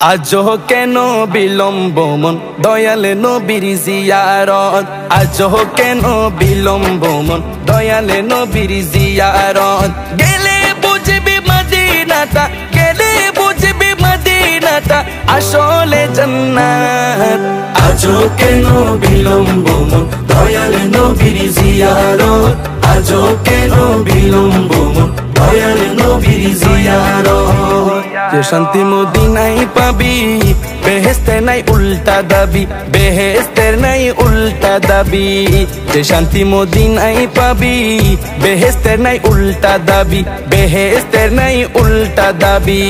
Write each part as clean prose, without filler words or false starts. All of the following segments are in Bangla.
আজো কেন বিলম্ব মন দয়াল নবীর জিয়ারত। আজো কেন বিলম্ব মন দয়াল নবীর জিয়ারত। গেলে বুঝবি মদিনাটা, গেলে বুঝবি মদিনাটা আসলে জান্নাত। আজো কেন বিলম্ব মন দয়াল নবীর জিয়ারত। আজো কেন বিলম্ব মন দয়াল নবীর জিয়ারত। যে শান্তি মদিনায় পাবি, বেহেশতের নাই উল্টা দাবি, বেহেশতের নাই উল্টা দাবি। যে শান্তি মদিনায় পাবি, বেহেশতের নাই উল্টা দাবি, বেহেশতের নাই উল্টা দাবি।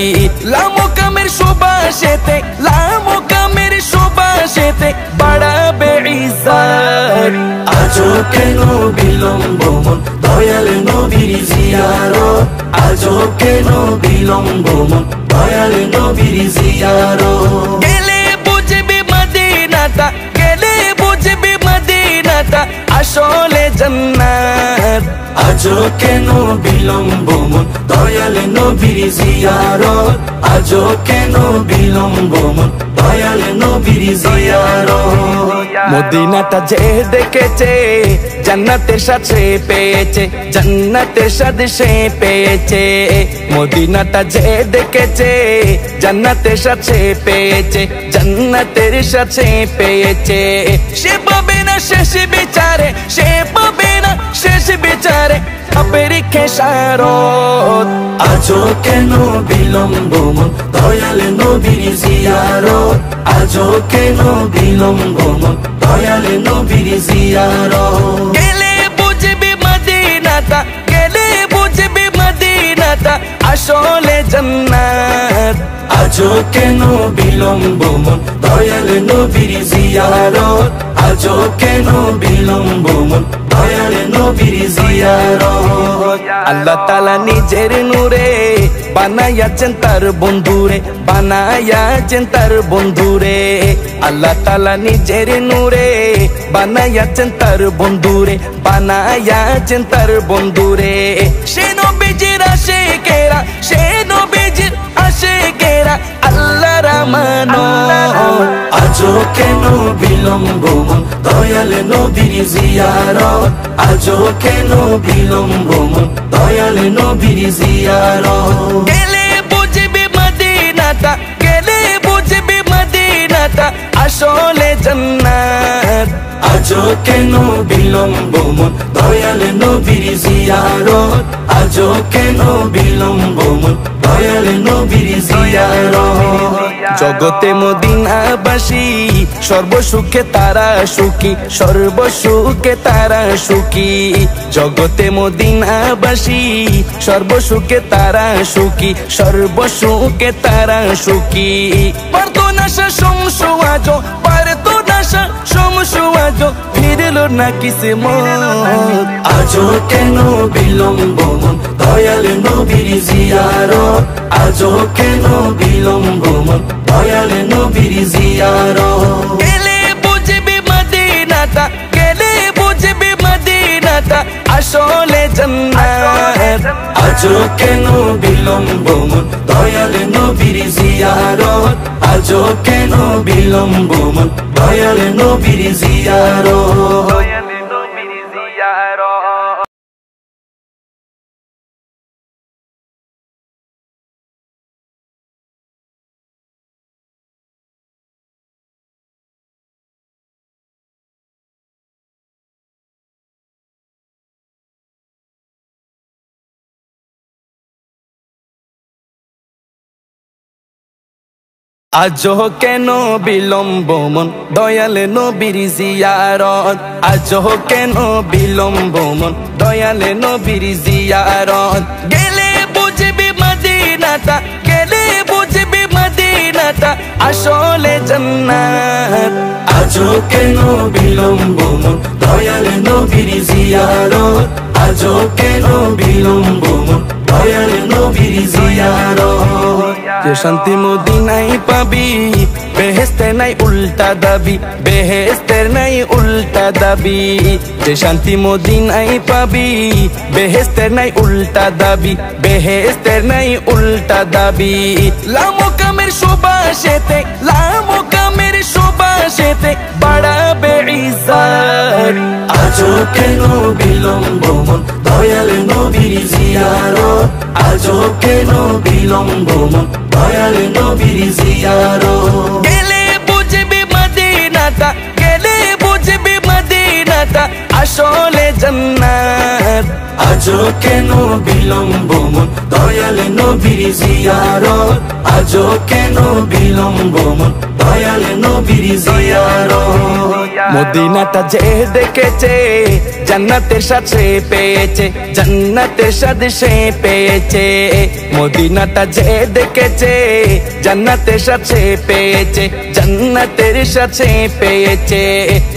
লামো কামের সুবাসেতে, লামো কামের সুবাসেতে বাড়াবে ইজ্জত। আজো কেন বিলম্ব মন দয়াল নবীর জিয়ারত। আজো কেন বিলম্ব মন দয়াল নবীর জিয়ারত। গেলে বুঝবি মদিনাটা, গেলে বুঝবি মদিনাটা আসলে জান্নাত। আজো কেন বিলম্ব মন দয়াল নবীর জিয়ারত। আজো কেন বিলম্ব মন দয়াল নবীর জিয়ারত। মদিনাটা যে দেখেছে জান্নাতের সাথে পেয়েছে, জান্নাতের সাথে সে পেয়েছে। মদিনাটা যে দেখেছে জান্নাতের সাথে পেয়েছে, জান্নাতের সাথে পেয়েছে। সে পাবে না শেষ বিচারে, সে পাবে না শেষ বিচারে পাপের খেসারত। আজো কেন বিলম্ব মন দয়াল নবীর জিয়ারত। আজো কেন বিলম্ব মন দয়াল নবীর জিয়ারত। গেলে বুঝবি মদিনাটা, গেলে বুঝবি মদিনাটা আসলে জান্নাত। আজো কেন বিলম্ব মন দয়াল নবীর জিয়ারত। আজো কেন বিলম্ব মন দয়াল নবীর জিয়ারত। আল্লাহ তাআলা নিজের নূরে বানায়াছেন তার বন্ধুরে, বানায়াছেন তার বন্ধুরে। আল্লাহ তাআলা নিজের নূরে বানায়াছেন তার বন্ধুরে, বানায়াছেন তার বন্ধুরে। সে নবীজির আশিকেরা, সে নবীজির আশিকেরা আল্লাহর আমানত। আজো কেন বিলম্ব মন দয়াল নবীর জিয়ারত। আজো কেন বিলম্ব মন দয়াল নবীর জিয়ারত। গেলে বুঝবি মদিনাটা, গেলে বুঝবি মদিনাটা আসলে জান্নাত। আজো কেন বিলম্ব মন দয়াল নবীর জিয়ারত। আজো কেন বিলম্ব মন দয়াল নবীর জিয়ারত। জগতে মদিনাবাসী সর্বসুখে তারা সুখী, সর্বসুখে তারা সুখী। জগতে মদিনাবাসী সর্বসুখে তারা সুখী, সর্বসুখে তারা সুখী। পারতো না সে সমসু আজো, পারতো না সে সমসু আজো ফিরলো না কিসমত। আজো কেন বিলম্ব মন দয়াল নবীর জিয়ারত। আজো কেন বিলম্ব মন দয়াল নবীর জিয়ারত। গেলে বুঝবি মদিনাটা, গেলে বুঝবি মদিনাটা আসলে জান্নাত। আজো কেন বিলম্ব মন দয়াল নবীর জিয়ারত। আজো কেন বিলম্ব মন দয়াল নবীর জিয়ারত। দয়াল নবীর জিয়ারত। আজো কেন বিলম্ব মন দয়াল নবীর জিয়ারত। আজো কেন বিলম্ব মন দয়াল নবীর জিয়ারত। গেলে বুঝবি মদিনাটা, গেলে বুঝবি মদিনাটা আসলে জান্নাত। আজো কেন বিলম্ব মন দয়াল নবীর জিয়ারত। আজো কেন বিলম্ব মন দয়াল নবীর জিয়ারত। যে শান্তি মদিনায় পাবি, বেহেশতে নাই উল্টা দাবি, বেহেশতে বেহেস্তের নাই উল্টা দাবি, যে শান্তি মদিনায় পাবি বেহেস্তের নাই উল্টা দাবি, বেহেস্তের নাই উল্টা দাবি। লামকামের সুবাসেতে, লামকামের সুবাসেতে বাড়াবে ইজ্জত। আজও কেন বিলম্ব মন দয়াল নবীর জিয়ারত, আজও কেন বিলম্ব মন দয়াল নবীর জিয়ারত। গেলে বুঝবি মদিনাটা, গেলে বুঝবি মদিনাটা আসলে জান্নাত। আজও কেন বিলম্ব মন দয়াল নবীর জিয়ারত, আজও কেন বিলম্ব মন দয়াল নবীর জিয়ারত। মদিনাটা যে দেখেছে জান্নাতের সাথে পেয়েছে, জান্নাতের সাথে সে পেয়েছে। মদিনাটা যে দেখেছে জান্নাতের সাথে পেয়েছে, জান্নাতের সাথে পেয়েছে।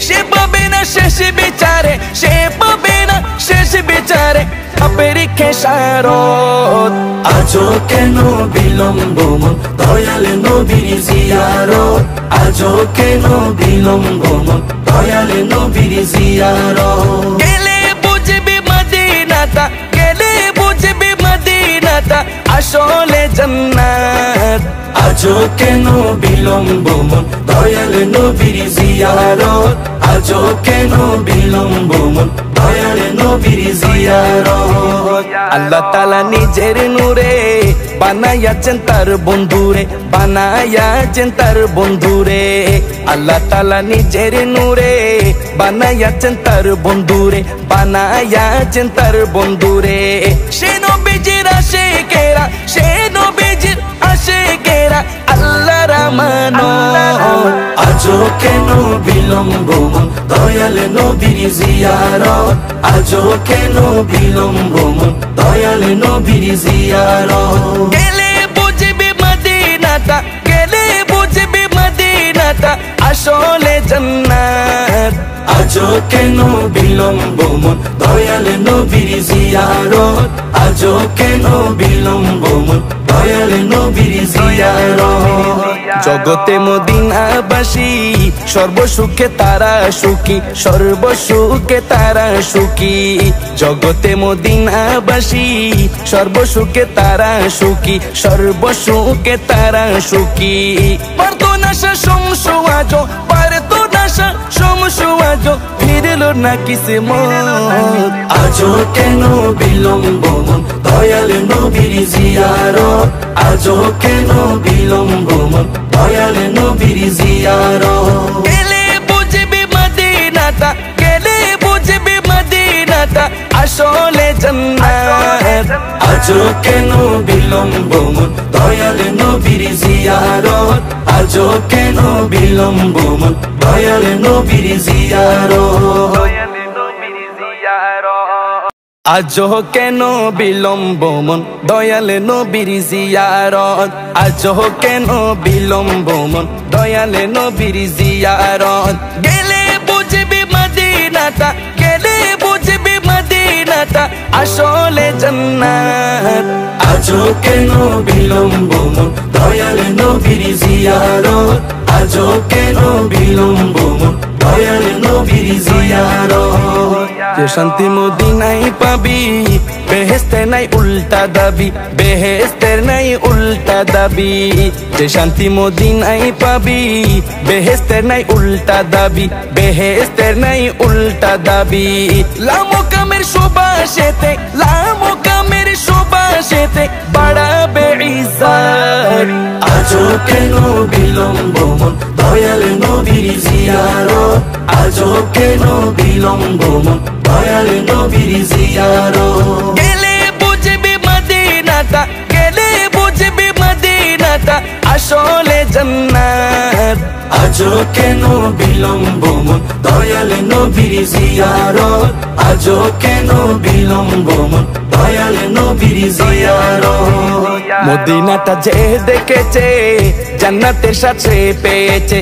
সে পাবে না শেষ বিচারে, সে পাবে না শেষ বিচারে পাপের খেসারত। আজও কেন বিলম্ব মন দয়াল নবীর জিয়ারত, আজও কেন বিলম্ব মন দয়াল নবীর জিয়ারত। গেলে বুঝবি মদিনাটা, গেলে বুঝবি মদিনাটা আসলে জান্নাত। আজও কেন বিলম্ব মন দয়াল নবীর জিয়ারত, আজও কেন বিলম্ব মন দয়াল নবীর জিয়ারত। আল্লাহ তাআলা নিজের নূরে বানায়াছেন তার বন্ধুরে, বানায়াছেন তার বন্ধুরে। আল্লাহ তাআলা নিজের নূরে বানায়াছেন তার বন্ধুরে, বানায়াছেন তার বন্ধুরে। সে নবীজির আশিকেরা, সে নবীজির আশিকেরা আল্লাহর আমানত। আজও কেন বিলম্ব মন দয়াল নবীর জিয়ারত, আজও কেন বিলম্ব মন দয়াল নবীর জিয়ারত। গেলে বুঝবি মদিনাটা, গেলে বুঝবি মদিনাটা আসলে জান্নাত। আজও কেন বিলম্ব মন দয়াল নবীর জিয়ারত, আজও কেন বিলম্ব মন দয়াল নবীর জিয়ারত। জগতে মদিনাবাসী সর্বসুখে তারা সুখী, সর্বসুখে তারা সুখী। জগতে মদিনাবাসী সর্বসুখে তারা সুখী, সর্বসুখে তারা সুখী। পারতো না সে সমসু আজো, পারতো না সে সমসু আজো ফিরল না কিসমত। আজও কেন বিলম্ব মন দয়াল নবীর জিয়ারত, আজও কেন বিলম্ব মন দয়াল নবীর জিয়ারত। গেলে বুঝবি মদিনাটা, গেলে বুঝবি মদিনাটা আসলে জান্নাত। আজও কেন বিলম্ব মন দয়াল নবীর জিয়ারত, আজও কেন বিলম্ব মন দয়াল নবীর জিয়ারত। আজও কেন বিলম্ব মন দয়াল নবীর জিয়ারত, আজও কেন বিলম্ব মন দয়াল নবীর জিয়ারত। গেলে বুঝবি মদিনাটা, গেলে বুঝবি মদিনাটা আসলে জান্নাত। আজও কেন বিলম্ব মন দয়াল নবীর জিয়ারত, আজও কেন বিলম্ব মন দয়াল নবীর জিয়ারত। যে শান্তি মদিনায় পাবি বেহেস্তের নাই উল্টা দাবি, বেহেস্তের নাই উল্টা দাবি। যে শান্তি মদিনায় পাবি বেহেস্তের নাই উল্টা দাবি, বেহেস্তের নাই উল্টা দাবি। লামকামের সুবাসেতে, লামকামের সুবাসেতে বাড়াবে ইজ্জত। আজও কেন বিলম্ব মন দয়াল নবীর জিয়ারত, আজও কেন বিলম্ব মন দয়াল নবীর জিয়ারত। গেলে বুঝবি মদিনাটা, গেলে বুঝবি মদিনাটা আসলে জান্নাত। আজও কেন বিলম্ব মন দয়াল নবীর জিয়ারত, আজও কেন বিলম্ব মন দয়াল নবীর জিয়ারত। মদিনাটা যে দেখেছে জান্নাতের সাথে পেয়েছে।